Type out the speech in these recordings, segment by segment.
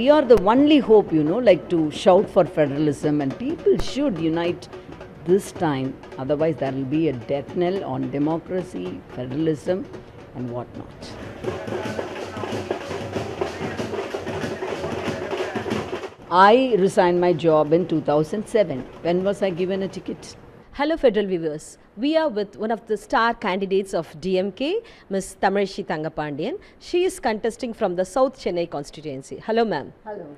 we are the only hope, like to shout for federalism, and people should unite this time. Otherwise, there will be a death knell on democracy, federalism, and whatnot. I resigned my job in 2007. When was I given a ticket? Hello Federal viewers, we are with one of the star candidates of DMK, Ms. Thamizhachi Thangapandian. She is contesting from the South Chennai constituency. Hello ma'am. Hello.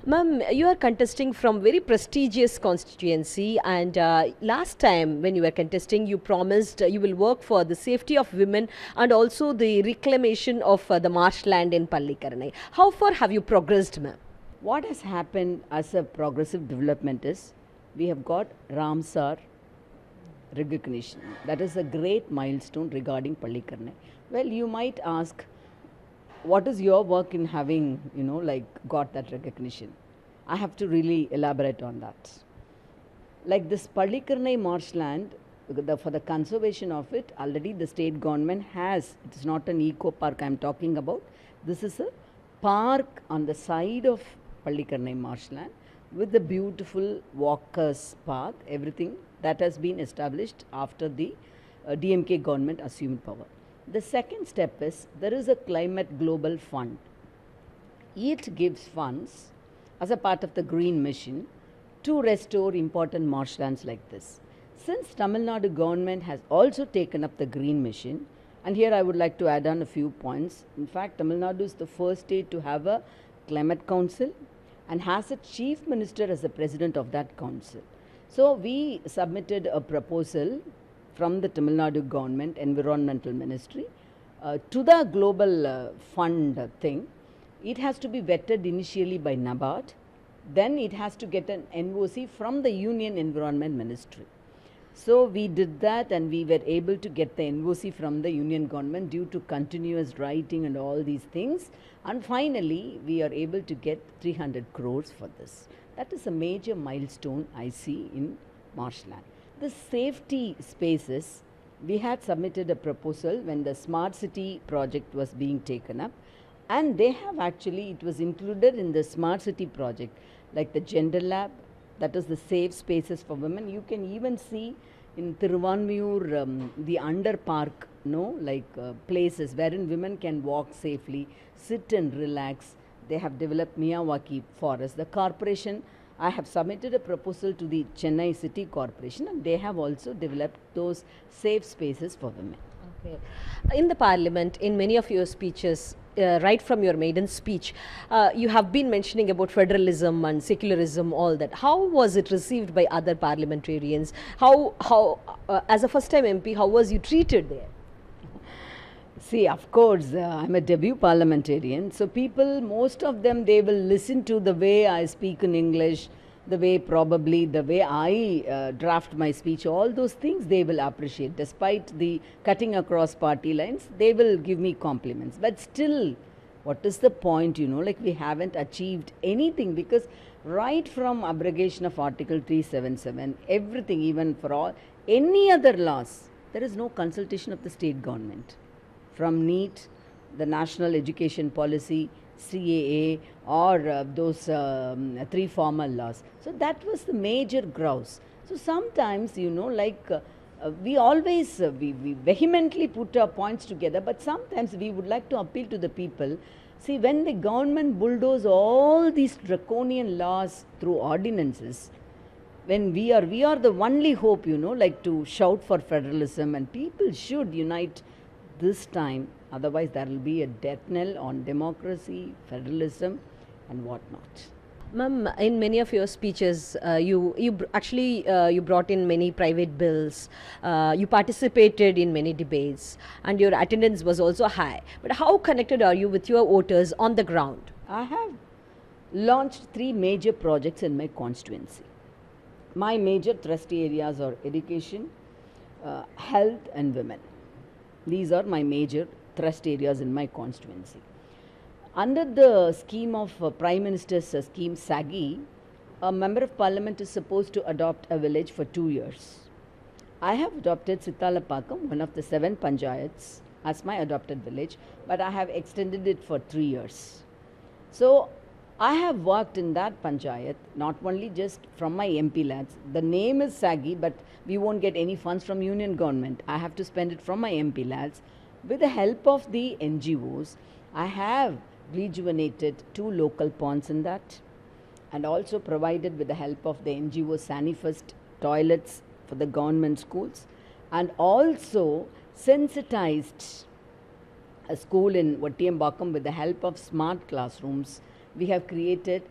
Ma'am, you are contesting from very prestigious constituency, and last time when you were contesting you promised you will work for the safety of women and also the reclamation of the marshland in Pallikaranai. How far have you progressed ma'am? What has happened as a progressive development is we have got Ramsar recognition. That is a great milestone regarding Pallikaranai. Well, you might ask, what is your work in having, got that recognition? I have to really elaborate on that. Like this Pallikaranai marshland, for the conservation of it, already the state government has, it is not an eco park I am talking about. This is a park on the side of Pallikaranai marshland with the beautiful walkers path, everything that has been established after the DMK government assumed power. The second step is there is a climate global fund. It gives funds as a part of the green mission to restore important marshlands like this. Since Tamil Nadu government has also taken up the green mission, and here I would like to add on a few points. In fact, Tamil Nadu is the first state to have a climate council and has a chief minister as the president of that council. So we submitted a proposal from the Tamil Nadu government environmental ministry to the global fund thing. It has to be vetted initially by NABARD, then it has to get an NOC from the Union Environment Ministry. So we did that and we were able to get the NOC from the Union government due to continuous writing and all these things, and finally we are able to get 300 crores for this. That is a major milestone I see in marshland. The safety spaces, we had submitted a proposal when the smart city project was being taken up, and they have actually, it was included in the smart city project, like the gender lab, that is the safe spaces for women. You can even see in Thiruvanmiyur the under park, places wherein women can walk safely, sit and relax. They have developed Miyawaki forest. The corporation, I have submitted a proposal to the Chennai City Corporation, and they have also developed those safe spaces for women. Okay. In the parliament, in many of your speeches, right from your maiden speech, you have been mentioning about federalism and secularism, all that. How was it received by other parliamentarians? How as a first-time MP, how was you treated there? See, of course, I'm a debut parliamentarian, so people, most of them, they will listen to the way I speak in English, the way I draft my speech, all those things they will appreciate. Despite the cutting across party lines, they will give me compliments. But still, what is the point, we haven't achieved anything, because right from abrogation of Article 377, everything, even for all, any other laws, there is no consultation of the state government. From NEET, the National Education Policy, CAA, or those three formal laws. So that was the major grouse. So sometimes, we always, we vehemently put our points together, but sometimes we would like to appeal to the people. See, when the government bulldoze all these draconian laws through ordinances, when we are the only hope, to shout for federalism, and people should unite this time. Otherwise, there will be a death knell on democracy, federalism, and whatnot. Ma'am, in many of your speeches, you brought in many private bills. You participated in many debates, and your attendance was also high. But how connected are you with your voters on the ground? I have launched 3 major projects in my constituency. My major thrust areas are education, health, and women. These are my major thrust areas in my constituency. Under the scheme of Prime Minister's scheme SAGI, a member of parliament is supposed to adopt a village for 2 years. I have adopted Sittalapakam, one of the 7 panchayats, as my adopted village, but I have extended it for 3 years. So I have worked in that panchayat, not only just from my MP lads. The name is saggy, but we won't get any funds from union government. I have to spend it from my MP lads. With the help of the NGOs, I have rejuvenated 2 local ponds in that, and also provided with the help of the NGO Sanifest toilets for the government schools, and also sensitized a school in Vattiyambakam with the help of smart classrooms. We have created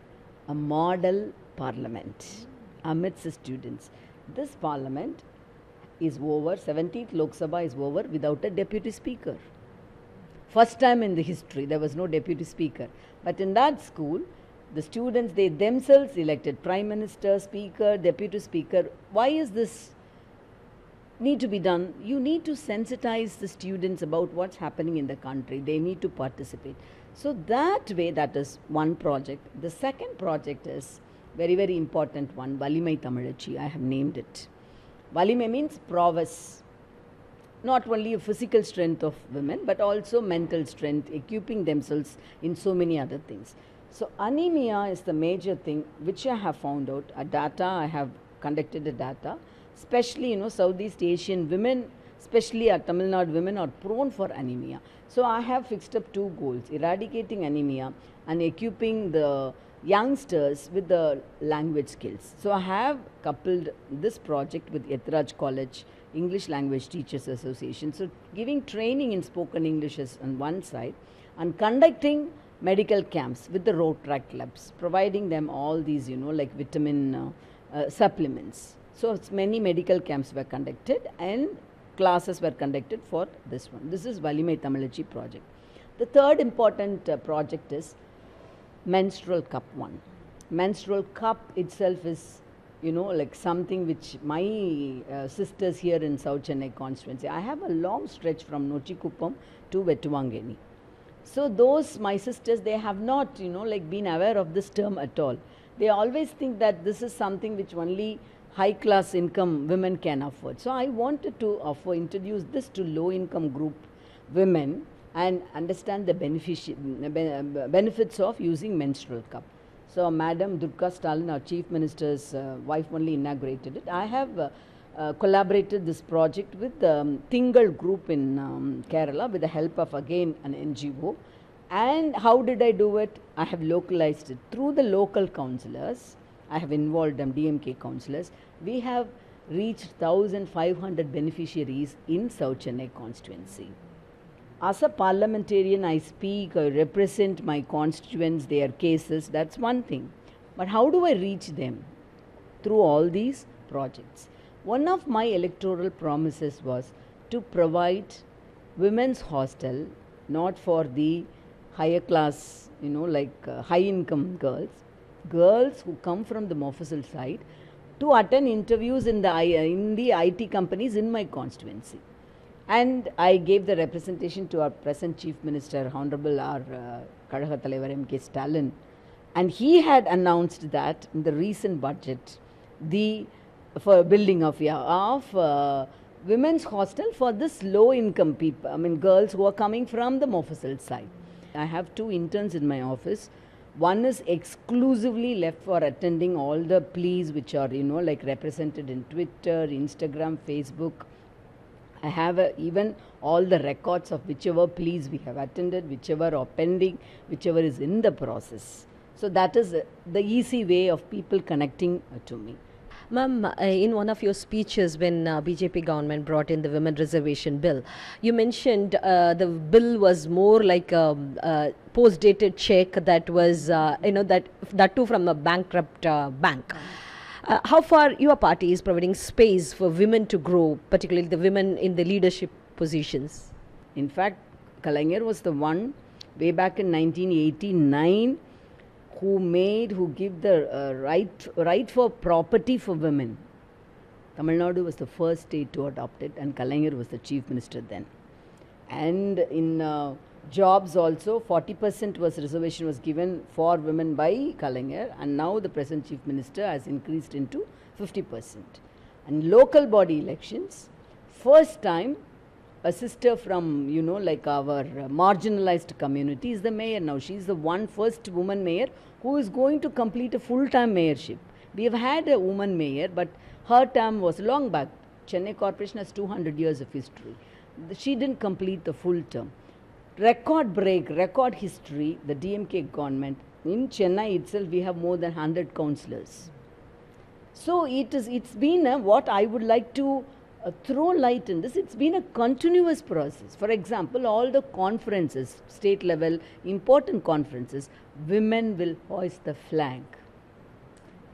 a model parliament amidst the students. This parliament is over, 17th Lok Sabha is over without a deputy speaker. First time in the history there was no deputy speaker. But in that school, the students, they themselves elected prime minister, speaker, deputy speaker. Why is this need to be done? You need to sensitize the students about what's happening in the country. They need to participate. So that way, that is one project. The second project is very, very important one, Valimai Thamizhachi. I have named it. Valimai means prowess. Not only a physical strength of women, but also mental strength, equipping themselves in so many other things. So anemia is the major thing which I have found out. A data, I have conducted a data. Especially, Southeast Asian women, especially our Tamil Nadu women, are prone for anemia. So I have fixed up 2 goals, eradicating anemia and equipping the youngsters with the language skills. So I have coupled this project with Ethraj College, English Language Teachers Association. So giving training in spoken English is on one side, and conducting medical camps with the road track clubs, providing them all these, like vitamin supplements. So many medical camps were conducted and classes were conducted for this one. This is Valimai Thamizhachi project. The third important project is menstrual cup one. Menstrual cup itself is, like something which my sisters here in South Chennai constituency, I have a long stretch from Nochikuppam to Vettuvangeni. So those, my sisters, they have not, been aware of this term at all. They always think that this is something which only high class income women can afford. So I wanted to introduce this to low income group women and understand the benefits of using menstrual cup. So Madam Durga Stalin, our Chief Minister's wife, only inaugurated it. I have collaborated this project with the Tingal group in Kerala with the help of again an NGO. And how did I do it? I have localized it through the local councillors. I have involved them, DMK councillors. We have reached 1,500 beneficiaries in South Chennai constituency. As a parliamentarian, I speak, I represent my constituents, their cases, that's one thing. But how do I reach them? Through all these projects. One of my electoral promises was to provide women's hostel, not for the higher class, high income girls who come from the Mofussil side, to attend interviews in the IT companies in my constituency. And I gave the representation to our present Chief Minister, Honorable our Kazhaga Thalaivar M.K. Stalin, and he had announced that in the recent budget, for building of women's hostel for this low income people, girls who are coming from the Mofussil side. I have 2 interns in my office. One is exclusively left for attending all the pleas which are, represented in Twitter, Instagram, Facebook. I have even all the records of whichever pleas we have attended, whichever are pending, whichever is in the process. So that is the easy way of people connecting to me. Ma'am, in one of your speeches when BJP government brought in the women reservation bill, you mentioned the bill was more like a post-dated check that was, that too from a bankrupt bank. How far your party is providing space for women to grow, particularly the women in the leadership positions? In fact, Kalaignar was the one way back in 1989 who gave the right for property for women. Tamil Nadu was the first state to adopt it, and Kalaignar was the Chief Minister then. And in jobs also, 40% reservation was given for women by Kalaignar, and now the present Chief Minister has increased into 50%. And local body elections, first time a sister from, you know, like our marginalized community is the mayor now. She is the first woman mayor who is going to complete a full-time mayorship. We have had a woman mayor, but her term was long back. Chennai Corporation has 200 years of history. She didn't complete the full term. Record break, record history, the DMK government. In Chennai itself, we have more than 100 councillors. So it's been what I would like to throw light in this. It's been a continuous process. For example, all the conferences, state level, important conferences, women will hoist the flag.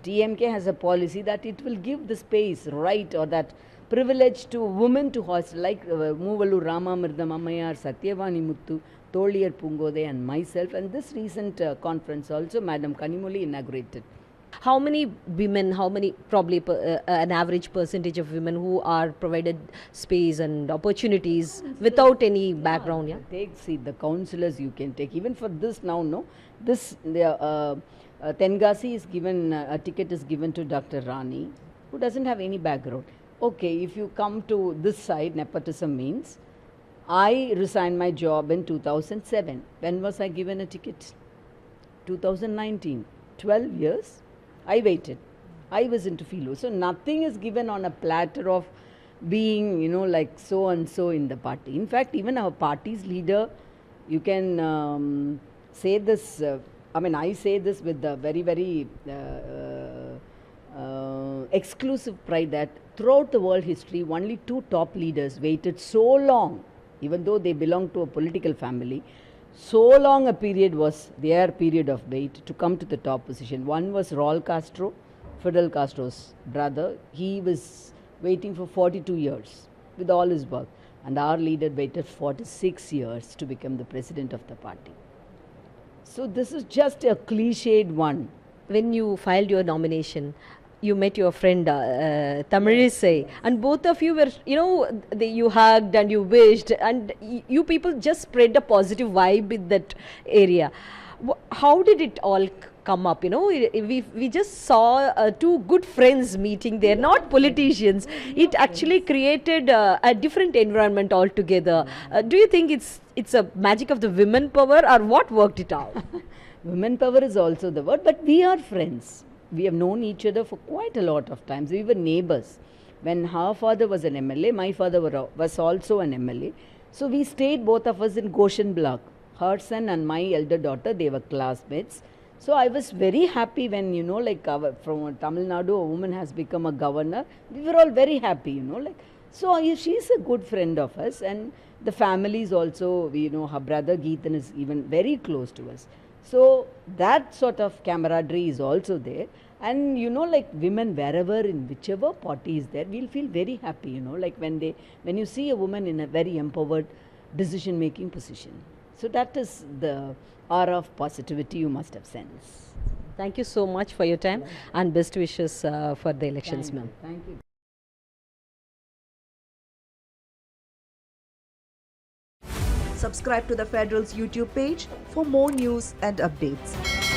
DMK has a policy that it will give the space, right, or that privilege to women to hoist, like Moovalu Ramamridam Ammayar, Satyavani Muthu, Toliyar Pungode and myself, and this recent conference also Madam Kanimoli inaugurated. How many women, probably an average percentage of women who are provided space and opportunities without any background? Yeah. See, the councillors you can take, even for this now, no, this, Tengasi is given, a ticket is given to Dr. Rani, who doesn't have any background. Okay, if you come to this side, nepotism means, I resigned my job in 2007. When was I given a ticket? 2019. 12 years. I waited. I was into philo. So nothing is given on a platter of being, you know, like so and so in the party. In fact, even our party's leader, you can say this, I say this with a very, very exclusive pride that throughout the world history, only 2 top leaders waited so long, even though they belong to a political family. So long a period was their period of wait to come to the top position. One was Raul Castro, Fidel Castro's brother. He was waiting for 42 years with all his work. And our leader waited 46 years to become the president of the party. So this is just a cliched one. When you filed your nomination, you met your friend Thamizhachi, and both of you were, you know, you hugged and you wished, and you people just spread a positive vibe in that area. How did it all come up? You know, we just saw 2 good friends meeting there, not politicians. It actually created a different environment altogether. Do you think it's a magic of the women power, or what worked it out? Women power is also the word, but we are friends. We have known each other for quite a lot of times. We were neighbors. When her father was an MLA, my father was also an MLA. So we stayed, both of us, in Goshen Block. Her son and my elder daughter, they were classmates. So I was very happy when, you know, like from Tamil Nadu, a woman has become a governor. We were all very happy, you know, like. So she's a good friend of us, and the families also, you know, her brother Geethan is even very close to us. So that sort of camaraderie is also there. And, you know, like women, wherever, in whichever party is there, we'll feel very happy, you know, like when you see a woman in a very empowered decision-making position. So that is the aura of positivity you must have sensed. Thank you so much for your time, and best wishes for the elections, ma'am. Thank you. Subscribe to the Federal's YouTube page for more news and updates.